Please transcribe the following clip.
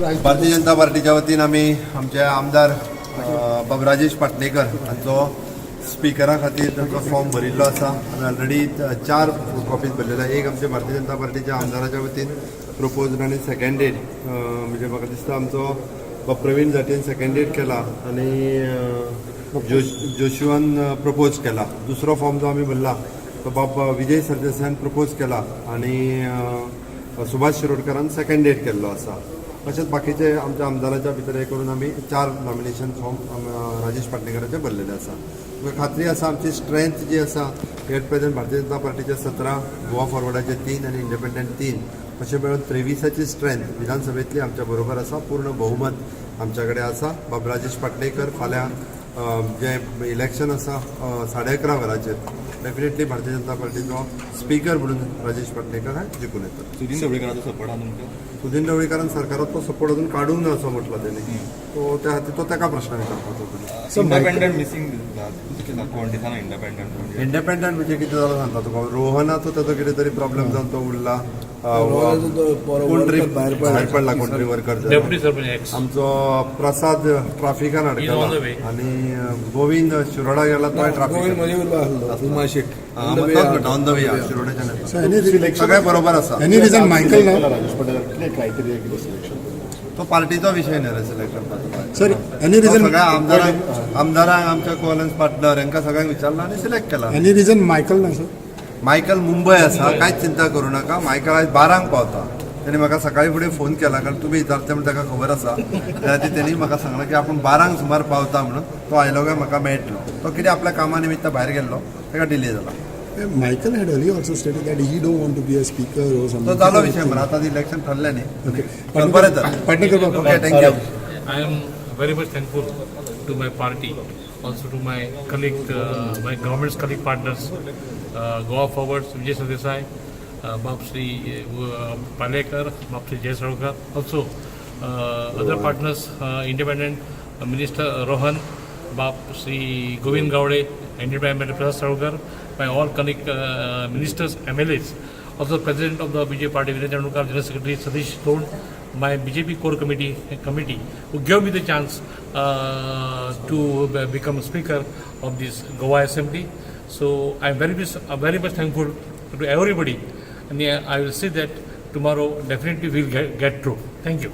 भारतीय जनता पार्टीच्या वतीन आम्ही आमचे आमदार बाब राजेश पाटणेकर हांचो स्पिकरा खातीर तांचो फॉर्म भरिल्लो आसा आनी ऑलरेडी 4 कॉपीज भरलेले आसा. एक आमचे भारतीय जनता पार्टीच्या आमदाराच्या वतीन प्रपोज्ड आनी सेकंडेड म्हणजे म्हाका दिसता आमचो बाब प्रवीण जाटेन सेकंडेड केला आनी जोशुआन प्रपोज केला. दुसरो फॉर्म जो आमी भरला तो बाब विजय सरदेसायान प्रपोज केला आनी सुभाष शिरोडकरान सेकंडेड केल्लो आसा. तशेंच बाकीचे आमच्या आमदाराच्या भितर हे करून आमी 4 नॉमिनेशन फॉर्म राजेश पाटणेकराचे भरलेले आसा. म्हाका खात्री आसा आमची स्ट्रेंथ जी आसा एट प्रेझेंट भारतीय जनता पार्टीचे 17, गोवा फॉरवर्डाचे 3 आनी इंडिपेंडंट 3 अशें मेळून 23ची स्ट्रेंथ विधानसभेतली आमच्या बरोबर आसा. पूर्ण बहुमत आमच्या कडेन आसा. बाब राजेश पाटणेकर फाल्यां जे इलेक्शन आसा 11:30 वरांचेर डेफिनेटली भारतीय जनता पार्टीचो स्पीकर म्हणून राजेश पाटणेकर हे जिखून येतात. सुदीन ढवळीकरांचो सपोर्ट आहा तुमकां? सुदीन ढवळीकरान सरकारात तो सपोर्ट अजून काडूंक ना असो म्हटलं त्यांनी. तो त्या खातीर तो ताका प्रश्न विचारपाचो. इंडिपेंडंट मिसिंग कोण दिसना इंडिपेंडंट इंडिपेंडंट म्हणजे कितें जालो सांगता तुका. रोहनाचो ताचो कितें तरी प्रॉब्लेम जावन तो उरला. कोंट्री भायर पडला कोंट्री वर्कर. आमचो प्रसाद ट्राफिकान अडकला आनी गोविंद शिरोडा गेला तो ट्राफिक ऑन द वे शिरोड्याच्या सगळे बरोबर आसा. तो पार्टीचो विषय न्ही रे सिलेक्ट करपाचो. सगळ्या आमदारांक आमच्या कोअलन्स पार्टनर हांकां सगळ्यांक विचारला आनी सिलेक्ट केला. एनी रिजन मायकल ना सर? मायकल मुंबय आसा, कांयच चिंता करूं नाका. मायकल आयज 12ंक पावता. तेणी म्हाका सकाळी फुडें फोन केला कारण तुमी विचारता म्हणून ताका खबर आसा. त्या खातीर तेणी म्हाका सांगलां की आपूण 12ंक सुमार पावता म्हणून. तो आयलो काय म्हाका मेळटलो. तो कितें आपल्या कामा निमित्त भायर गेल्लो ताका डिले जाला. Michael had earlier also stated that he don't want to be a speaker or something. तो जालो विषय मरे. आता इलेक्शन ठरलें न्ही. बरें तर okay thank you. I am very much thankful to my party, also to my colleague, my government's colleague partners, Goa Forwards, Vijay Sardesai, Bab Shri Palekar, Bab Shri Jay Sarokar, also other partners, Independent Minister Rohan, Bab Shri Govind Gowde, Independent Prasad Sarokar, my all colleague ministers, MLAs, also President of the BJP party, Viren Chandukar, General Secretary Satish Thod, my BJP core committee who gave me the chance to become Speaker of this Goa Assembly. So I am very much thankful to everybody, and I will say that tomorrow definitely we will get through. Thank you.